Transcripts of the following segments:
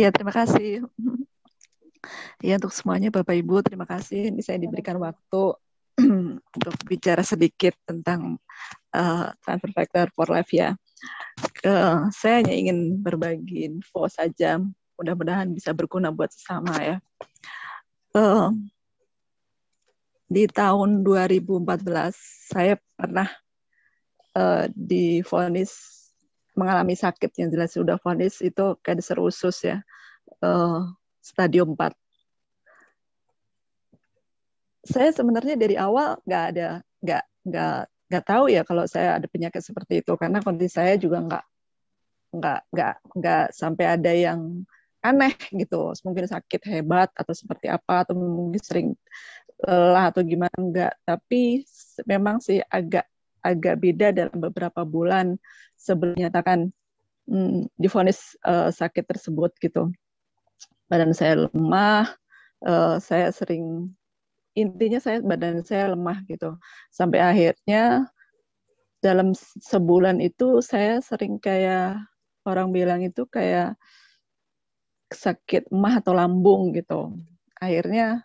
Ya, terima kasih. Ya, untuk semuanya Bapak Ibu, terima kasih. Ini saya diberikan waktu untuk bicara sedikit tentang transfer factor for life ya. Saya hanya ingin berbagi info saja. Mudah-mudahan bisa berguna buat sesama ya. Di tahun 2014 saya pernah divonis mengalami sakit, yang jelas sudah vonis itu kanker usus ya, stadium 4. Saya sebenarnya dari awal nggak tahu ya kalau saya ada penyakit seperti itu, karena kondisi saya juga nggak sampai ada yang aneh gitu, mungkin sakit hebat atau seperti apa, atau mungkin sering lelah atau gimana, enggak. Tapi memang sih agak beda dalam beberapa bulan sebelum dinyatakan divonis sakit tersebut gitu. Badan saya lemah, saya sering, intinya badan saya lemah gitu. Sampai akhirnya dalam sebulan itu saya sering kayak orang bilang itu kayak sakit emah atau lambung gitu. Akhirnya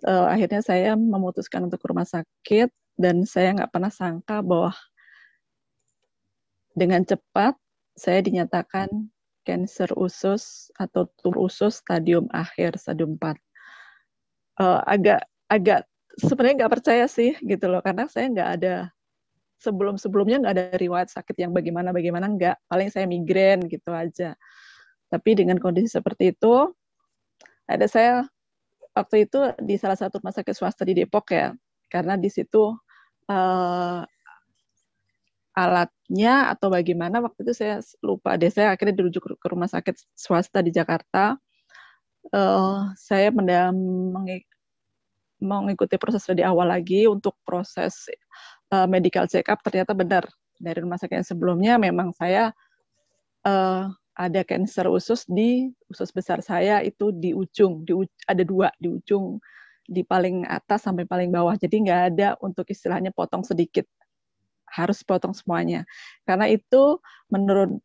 akhirnya saya memutuskan untuk ke rumah sakit, dan saya nggak pernah sangka bahwa dengan cepat saya dinyatakan kanker usus atau tumor usus stadium akhir, stadium 4. Agak sebenarnya nggak percaya sih gitu loh, karena saya nggak ada sebelumnya nggak ada riwayat sakit yang bagaimana nggak, paling saya migrain gitu aja. Tapi dengan kondisi seperti itu, ada saya waktu itu di salah satu rumah sakit swasta di Depok ya, karena di situ alatnya atau bagaimana waktu itu saya lupa deh, saya akhirnya dirujuk ke rumah sakit swasta di Jakarta. Saya mengikuti proses dari awal lagi untuk proses medical check up. Ternyata benar dari rumah sakit yang sebelumnya memang saya ada kanker usus di usus besar saya, itu di ujung, ada 2 di ujung, di paling atas sampai paling bawah. Jadi nggak ada untuk istilahnya potong sedikit, harus potong semuanya. Karena itu menurut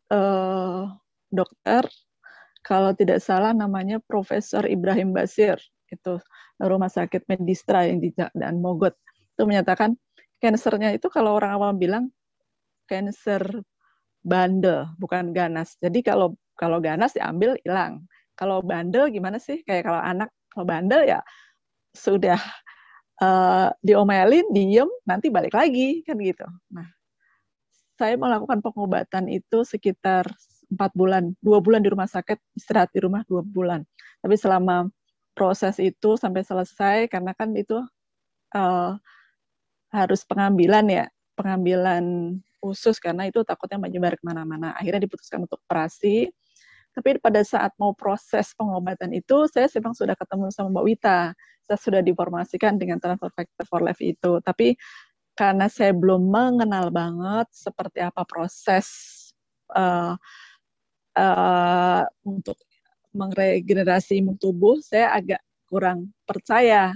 dokter, kalau tidak salah namanya Profesor Ibrahim Basir, itu rumah sakit Medistra yang di dan Mogot, itu menyatakan kansernya itu kalau orang awam bilang kanker bandel, bukan ganas. Jadi kalau ganas diambil hilang. Kalau bandel gimana sih? Kayak kalau anak kalau bandel ya sudah diomelin, diem, nanti balik lagi kan gitu. Nah, saya melakukan pengobatan itu sekitar 4 bulan, 2 bulan di rumah sakit, istirahat di rumah 2 bulan. Tapi selama proses itu sampai selesai, karena kan itu harus pengambilan usus, karena itu takutnya menyebar kemana-mana. Akhirnya diputuskan untuk operasi. Tapi pada saat mau proses pengobatan itu, saya memang sudah ketemu sama Mbak Wita. Saya sudah diinformasikan dengan transfer factor for life itu. Tapi karena saya belum mengenal banget seperti apa proses uh, untuk meregenerasi imun tubuh, saya agak kurang percaya.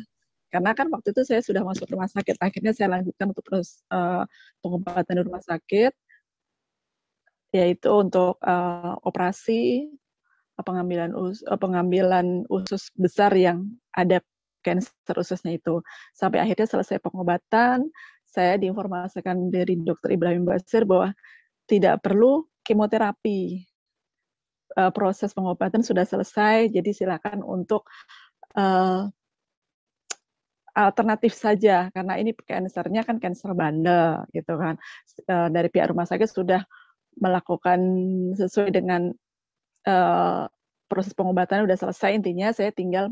Karena kan waktu itu saya sudah masuk rumah sakit, akhirnya saya lanjutkan untuk proses pengobatan di rumah sakit, yaitu untuk operasi pengambilan usus besar yang ada kanker ususnya itu. Sampai akhirnya selesai pengobatan, saya diinformasikan dari Dr. Ibrahim Basir bahwa tidak perlu kemoterapi. Proses pengobatan sudah selesai, jadi silakan untuk alternatif saja, karena ini kansernya kan kanker bandel gitu kan. Dari pihak rumah sakit sudah melakukan sesuai dengan proses pengobatan sudah selesai, intinya saya tinggal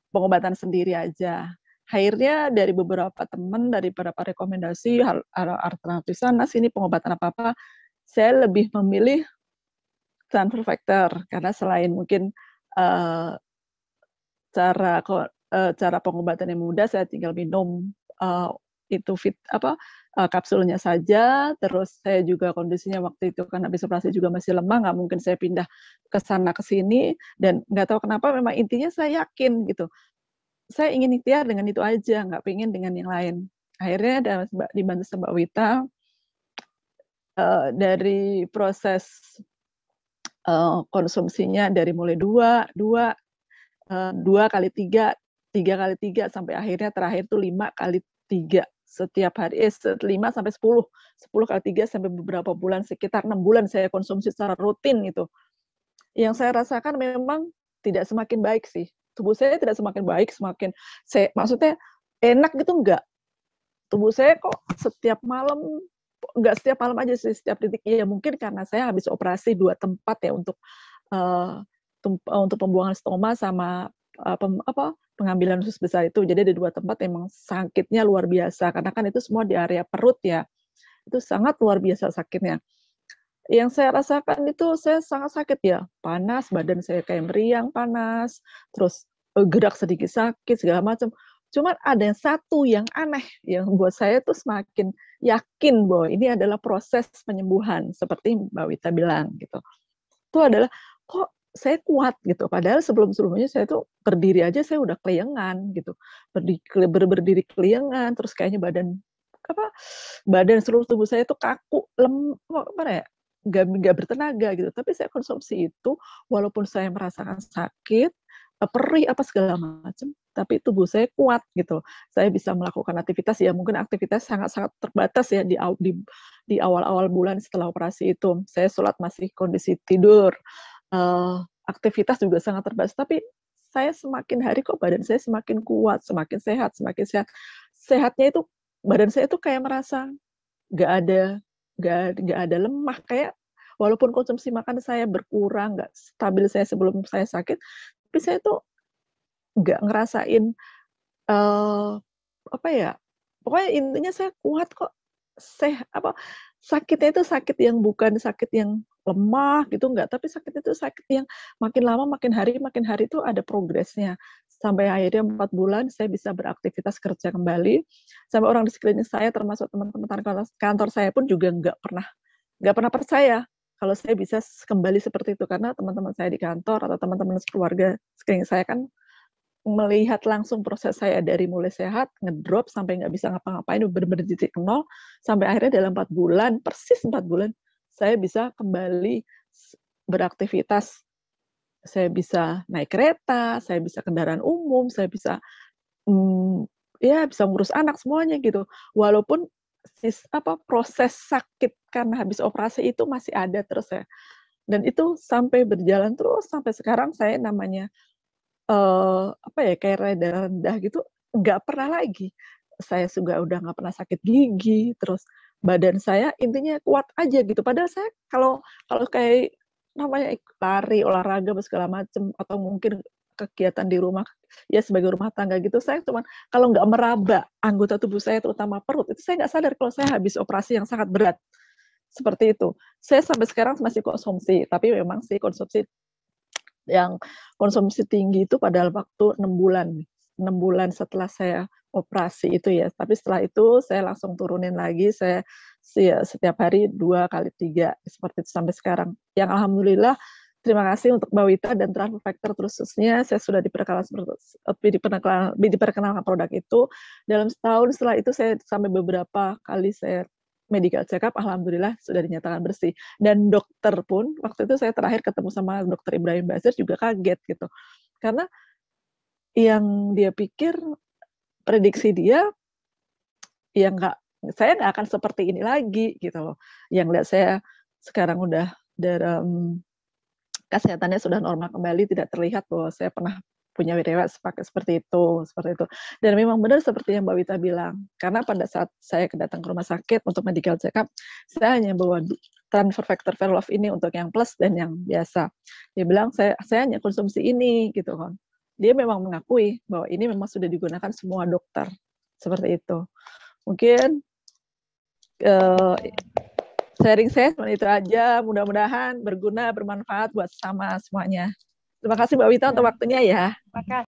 pengobatan sendiri aja. Akhirnya dari beberapa teman, dari beberapa rekomendasi alternatif sana sini pengobatan apa-apa, saya lebih memilih transfer factor, karena selain mungkin cara pengobatan yang mudah, saya tinggal minum itu kapsulnya saja. Terus saya juga kondisinya waktu itu kan habis operasi juga masih lemah, nggak mungkin saya pindah ke sana ke sini, dan nggak tahu kenapa memang intinya saya yakin gitu. Saya ingin ikhtiar dengan itu aja, nggak pengen dengan yang lain. Akhirnya ada dibantu Mbak Wita, dari proses konsumsinya dari mulai 2 kali 3, 3 kali 3 sampai akhirnya terakhir tuh 5 kali 3 setiap hari, 5 sampai 10 kali 3 sampai beberapa bulan, sekitar 6 bulan saya konsumsi secara rutin itu. Yang saya rasakan memang tidak semakin baik sih. Tubuh saya tidak semakin baik, maksudnya enak gitu enggak. Tubuh saya kok setiap malam, enggak setiap malam aja sih, setiap detik. Ya mungkin karena saya habis operasi 2 tempat ya untuk pembuangan stoma sama pengambilan usus besar itu. Jadi ada 2 tempat emang sakitnya luar biasa karena kan itu semua di area perut ya. Itu sangat luar biasa sakitnya. Yang saya rasakan itu saya sangat sakit ya, panas, badan saya kayak meriang, panas, terus gerak sedikit sakit segala macam. Cuman ada yang satu yang aneh yang buat saya tuh semakin yakin bahwa ini adalah proses penyembuhan seperti Mbak Wita bilang gitu. Itu adalah kok saya kuat gitu. Padahal sebelum-sebelumnya saya tuh berdiri aja saya udah keliengan gitu. Berdiri keliengan, terus kayaknya badan seluruh tubuh saya tuh kaku, nggak bertenaga gitu. Tapi saya konsumsi itu, walaupun saya merasakan sakit, perih apa segala macam, tapi tubuh saya kuat gitu. Saya bisa melakukan aktivitas ya mungkin aktivitas sangat-sangat terbatas ya di awal-awal bulan setelah operasi itu. Saya sholat masih kondisi tidur, aktivitas juga sangat terbatas. Tapi saya semakin hari kok badan saya semakin kuat, semakin sehat, semakin sehat. Sehatnya itu badan saya itu kayak merasa nggak ada lemah, kayak walaupun konsumsi makan saya berkurang, nggak stabil saya sebelum saya sakit, tapi saya tuh nggak ngerasain pokoknya intinya saya kuat kok, sakitnya itu sakit yang bukan sakit yang lemah gitu, enggak, tapi sakit itu sakit yang makin lama makin hari itu ada progresnya. Sampai akhirnya 4 bulan saya bisa beraktivitas kerja kembali. Sampai orang di sekeliling saya termasuk teman-teman kantor saya pun juga nggak pernah percaya kalau saya bisa kembali seperti itu, karena teman-teman saya di kantor atau teman-teman keluarga sekeliling saya kan melihat langsung proses saya dari mulai sehat, ngedrop, sampai nggak bisa ngapa-ngapain, benar-benar titik nol, sampai akhirnya dalam 4 bulan, persis 4 bulan, saya bisa kembali beraktivitas. Saya bisa naik kereta, saya bisa kendaraan umum, saya bisa bisa ngurus anak semuanya gitu. Walaupun proses sakit karena habis operasi itu masih ada terus ya. Dan itu sampai berjalan terus sampai sekarang saya namanya kayak rada rendah gitu, nggak pernah lagi. Saya juga udah nggak pernah sakit gigi, terus badan saya intinya kuat aja gitu. Padahal saya kalau kayak namanya lari, olahraga, segala macam, atau mungkin kegiatan di rumah, ya sebagai rumah tangga gitu, saya cuman kalau nggak meraba anggota tubuh saya, terutama perut, itu saya nggak sadar kalau saya habis operasi yang sangat berat. Seperti itu. Saya sampai sekarang masih konsumsi, tapi memang sih konsumsi yang konsumsi tinggi itu pada waktu 6 bulan. 6 bulan setelah saya operasi itu ya. Tapi setelah itu saya langsung turunin lagi, saya setiap hari 2 kali 3, seperti itu sampai sekarang. Yang alhamdulillah, terima kasih untuk Mbak Wita dan Transfer Factor khususnya, saya sudah diperkenalkan produk itu. Dalam setahun setelah itu saya sampai beberapa kali saya medical check up, alhamdulillah sudah dinyatakan bersih. Dan dokter pun, waktu itu saya terakhir ketemu sama dokter Ibrahim Basir juga kaget gitu. Karena yang dia pikir, prediksi dia, ya saya nggak akan seperti ini lagi gitu loh. Yang lihat saya sekarang udah dalam kesehatannya sudah normal kembali, tidak terlihat bahwa saya pernah punya riwayat seperti itu. Dan memang benar seperti yang Mbak Wita bilang, karena pada saat saya datang ke rumah sakit untuk medical check up, saya hanya bawa Transfer Factor Verlove ini untuk yang plus dan yang biasa. Dia bilang, saya hanya konsumsi ini, gitu kan. Dia memang mengakui bahwa ini memang sudah digunakan semua dokter. Seperti itu. Mungkin sharing saya seperti itu aja, mudah-mudahan berguna, bermanfaat buat sama semuanya. Terima kasih Mbak Wita untuk waktunya ya. Terima kasih.